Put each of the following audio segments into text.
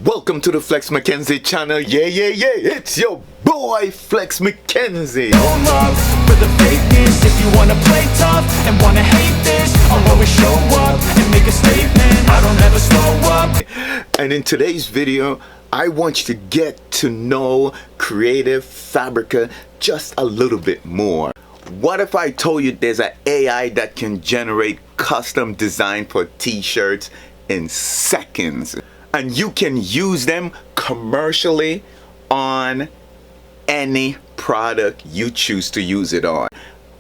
Welcome to the Flex McKenzie channel. Yeah, it's your boy Flex McKenzie. No love for the fakeness. If you wanna play tough and wanna hate this, I'll always show up and make a statement. I don't ever slow up. And in today's video, I want you to get to know Creative Fabrica just a little bit more. What if I told you there's an AI that can generate custom design for t-shirts in seconds? And you can use them commercially on any product you choose to use it on.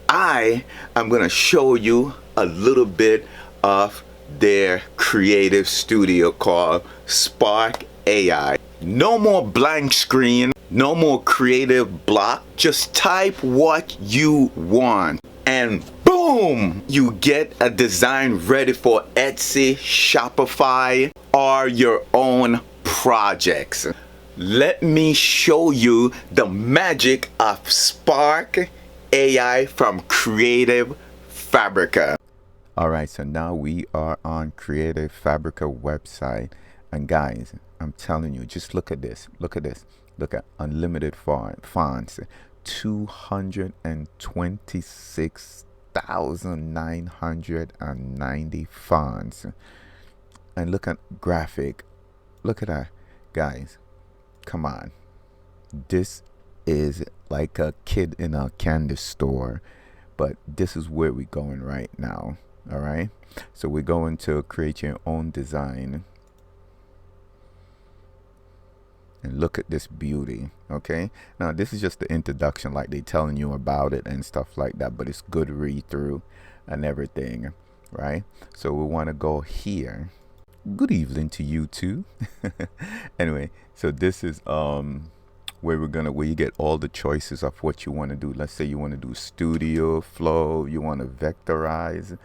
I am going to show you a little bit of their creative studio called Spark AI. No more blank screen, no more creative block. Just type what you want and boom, you get a design ready for Etsy, Shopify, or your own projects. Let me show you the magic of Spark AI from Creative Fabrica. Alright, so now we are on Creative Fabrica website. And guys, I'm telling you, just look at this. Look at this. Look at unlimited fonts. 226,990 fonts. And look at graphic. Look at that, guys. Come on. This is like a kid in a candy store, but this is where we're going right now. All right. So we're going to create your own design. And look at this beauty. Okay. Now this is just the introduction, like they telling you about it and stuff like that, but it's good read through and everything. Right. So we want to go here. Good evening to you too. Anyway, so this is where you get all the choices of what you want to do. Let's say you want to do studio flow, you want to vectorize,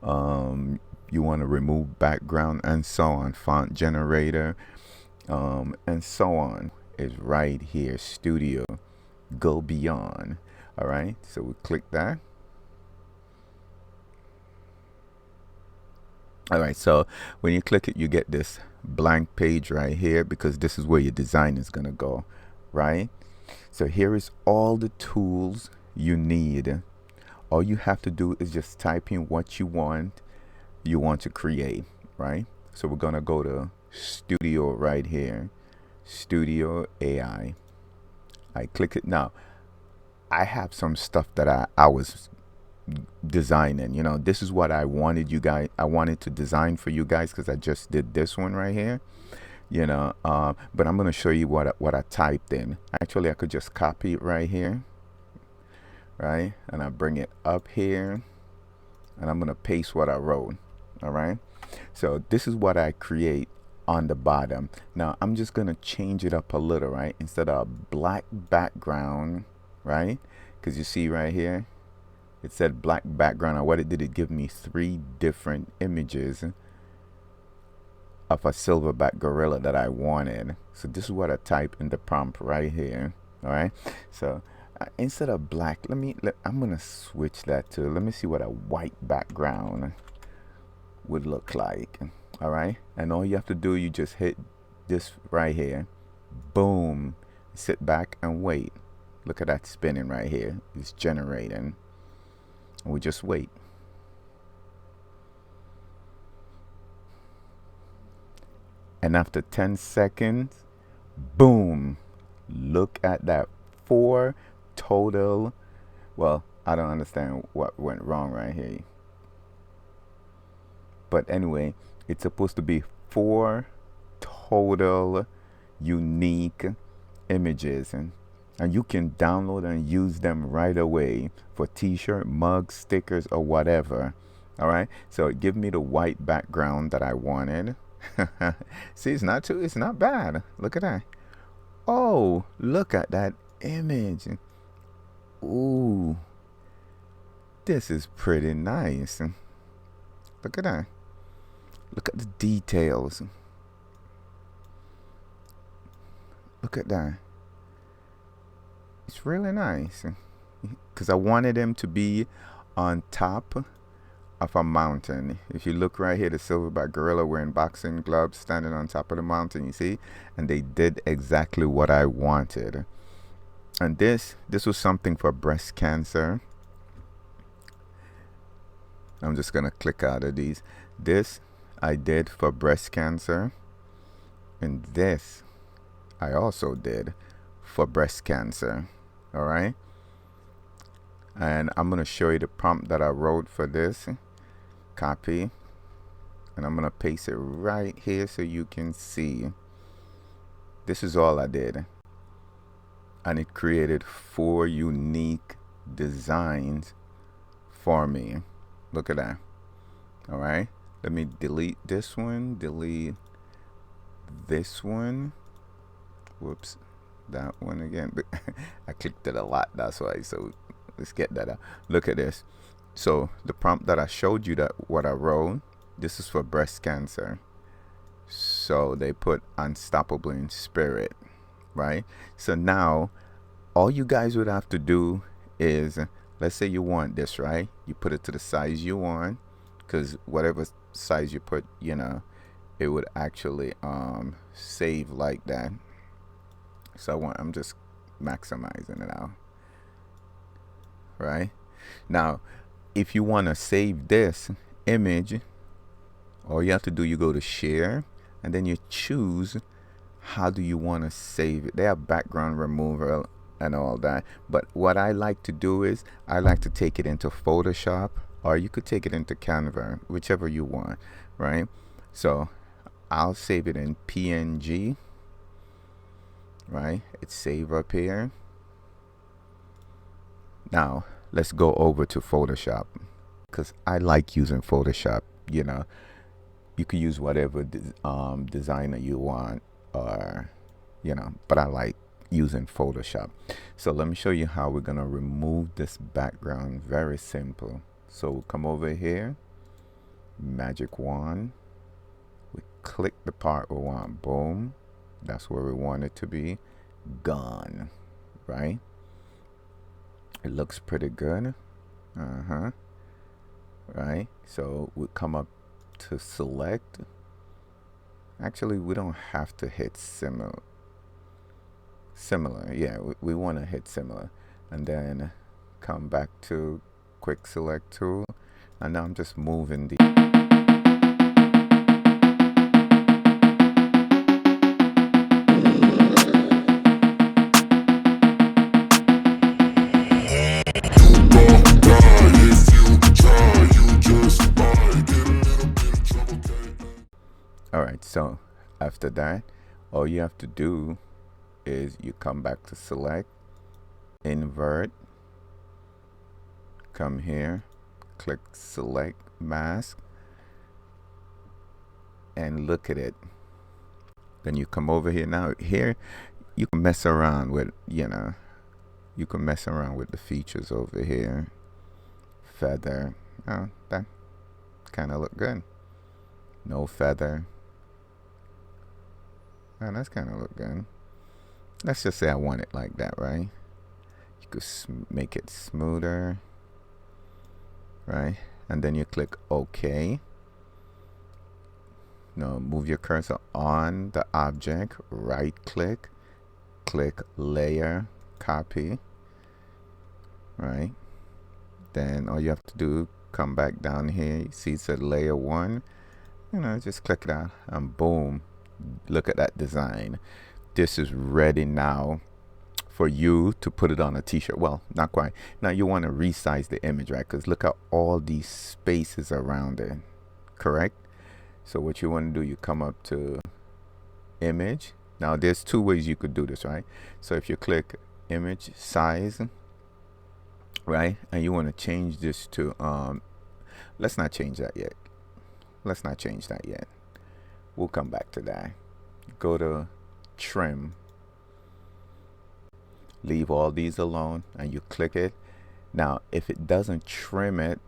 you want to remove background, and so on. Font generator, and so on is right here. Studio, go beyond. All right, so we click that. All right, so when you click it, you get this blank page right here, because this is where your design is going to go, right? So here is all the tools you need. All you have to do is just type in what you want to create, right? So we're going to go to Studio right here, Studio AI. I click it. Now, I have some stuff that I was designing. You know, this is what I wanted to design for you guys, because I just did this one right here, you know, but I'm going to show you what I typed in. Actually, I could just copy it right here, right, and I bring it up here, and I'm going to paste what I wrote. All right, so this is what I create on the bottom. Now I'm just going to change it up a little, right? Instead of black background, right, because you see right here it said black background, and what it did, it give me 3 different images of a silverback gorilla that I wanted. So this is what I type in the prompt right here. All right, so instead of black, I'm gonna switch that to, let me see what a white background would look like. All right, and all you have to do, you just hit this right here, boom, sit back and wait. Look at that spinning right here. It's generating. We just wait. And after 10 seconds, boom, look at that 4 total. Well, I don't understand what went wrong right here. But anyway, it's supposed to be 4 total unique images. And you can download and use them right away for t-shirt, mugs, stickers, or whatever. All right, so give me the white background that I wanted. See, it's not bad. Look at that. Oh, look at that image. Ooh, this is pretty nice. Look at that. Look at the details. Look at that. It's really nice, because I wanted them to be on top of a mountain. If you look right here, the silverback gorilla wearing boxing gloves standing on top of the mountain, you see? And they did exactly what I wanted. And this was something for breast cancer. I'm just gonna click out of these. This I did for breast cancer, and this I also did for breast cancer. All right, and I'm gonna show you the prompt that I wrote for this. Copy, and I'm gonna paste it right here so you can see. This is all I did, and it created 4 unique designs for me. Look at that. All right, let me delete this one, delete this one, whoops, that one again. I clicked it a lot, that's why. So let's get that out. Look at this. So the prompt that I showed you, that what I wrote, this is for breast cancer. So they put unstoppable in spirit, right? So now all you guys would have to do is, let's say you want this, right? You put it to the size you want, because whatever size you put, you know, it would actually save like that. So I'm just maximizing it out, right? Now if you want to save this image, all you have to do, you go to share, and then you choose how do you want to save it. They have background removal and all that, but what I like to do is I like to take it into Photoshop, or you could take it into Canva, whichever you want, right? So I'll save it in PNG, right? It's save up here. Now let's go over to Photoshop, because I like using Photoshop. You know, you could use whatever designer you want, or you know, but I like using Photoshop. So let me show you how we're gonna remove this background. Very simple. So we'll come over here, magic wand, we click the part we want, boom, that's where we want it to be, gone, right? It looks pretty good. Right, so we come up to select. Actually, we don't have to hit similar. Yeah, we want to hit similar, and then come back to quick select tool, and now I'm just moving the Alright, so after that, all you have to do is you come back to select, invert, come here, click select mask, and look at it. Then you come over here. Now here you can mess around with, you know, you can mess around with the features over here. Feather, oh, that kind of look good. No feather. Oh, that's kind of look good. Let's just say I want it like that, right? You could make it smoother, right? And then you click OK. Now move your cursor on the object, right click, click layer, copy, right? Then all you have to do, come back down here, you see it said layer 1, you know, just click it out, and boom, look at that design. This is ready now for you to put it on a t-shirt. Well, not quite. Now you want to resize the image, right? Because look at all these spaces around it, correct? So what you want to do, you come up to image. Now there's 2 ways you could do this, right? So if you click image size, right, and you want to change this to let's not change that yet. We'll come back to that. Go to trim, leave all these alone, and you click it. Now if it doesn't trim it,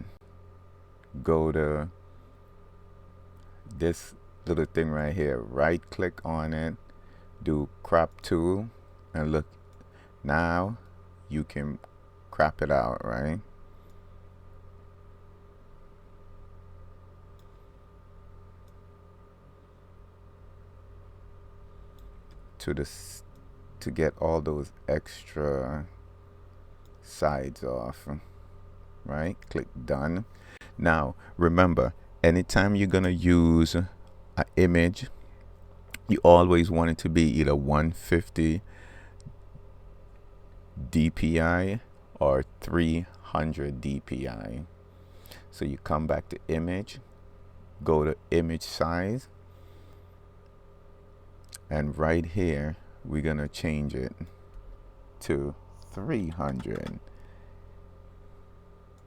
go to this little thing right here, right click on it, do crop tool, and look, now you can crop it out, right? to to get all those extra sides off, right? Click done. Now remember, anytime you're gonna use an image, you always want it to be either 150 DPI or 300 DPI. So you come back to image, go to image size, and right here we're gonna change it to 300.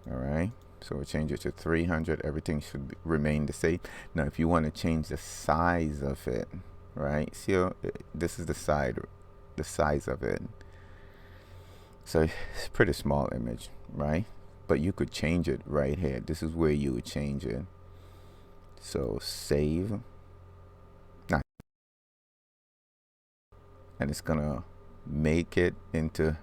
All right, so we'll change it to 300. Everything should remain the same. Now if you want to change the size of it, right, see how this is the size of it. So it's a pretty small image, right? But you could change it right here. This is where you would change it. So save. And it's gonna make it into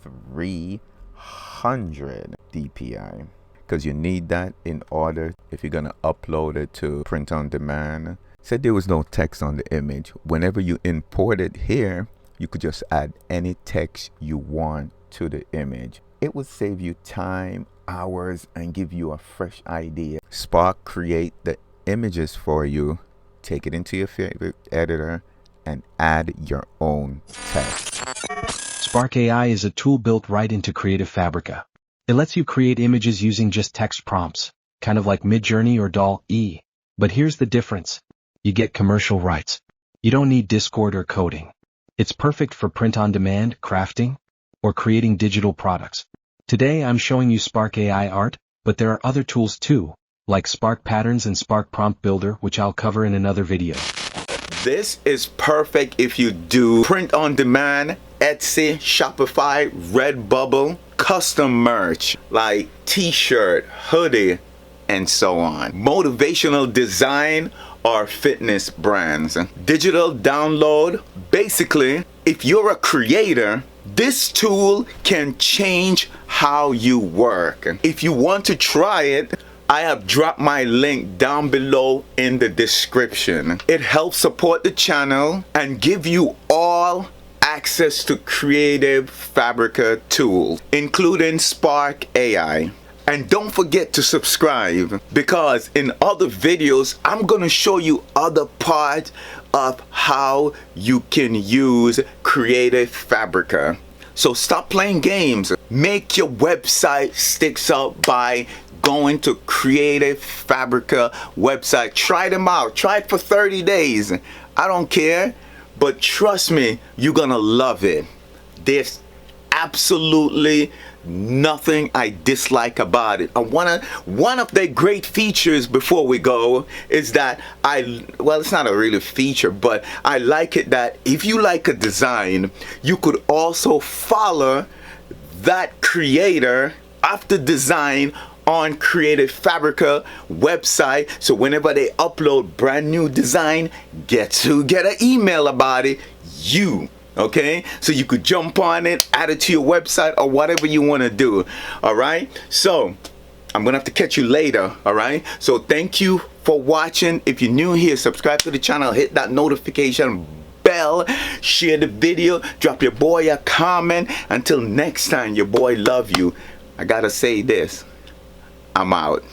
300 DPI, because you need that in order if you're gonna upload it to print on demand. Said there was no text on the image. Whenever you import it here, you could just add any text you want to the image. It would save you time, hours, and give you a fresh idea. Spark create the images for you, take it into your favorite editor, and add your own text. Spark AI is a tool built right into Creative Fabrica. It lets you create images using just text prompts, kind of like Midjourney or DALL-E. But here's the difference. You get commercial rights. You don't need Discord or coding. It's perfect for print-on-demand, crafting, or creating digital products. Today I'm showing you Spark AI art, but there are other tools too, like Spark Patterns and Spark Prompt Builder, which I'll cover in another video. This is perfect if you do print on demand, Etsy, Shopify, Redbubble, custom merch like t-shirt, hoodie, and so on. Motivational design or fitness brands. Digital download. Basically, if you're a creator, this tool can change how you work. If you want to try it, I have dropped my link down below in the description. It helps support the channel and give you all access to Creative Fabrica tools, including Spark AI. And don't forget to subscribe, because in other videos, I'm gonna show you other parts of how you can use Creative Fabrica. So stop playing games. Make your website sticks up by going to Creative Fabrica website. Try them out. Try it for 30 days. I don't care, but trust me, you're gonna love it. There's absolutely nothing I dislike about it. One of the great features, before we go, is that well, it's not a really feature, but I like it that if you like a design, you could also follow that creator after design on Creative Fabrica website. So whenever they upload brand new design, get an email about it. Okay, so you could jump on it, add it to your website, or whatever you want to do. All right, so I'm gonna have to catch you later. All right, so thank you for watching. If you're new here, subscribe to the channel, hit that notification bell, share the video, drop your boy a comment. Until next time, your boy love you. I gotta say this, I'm out.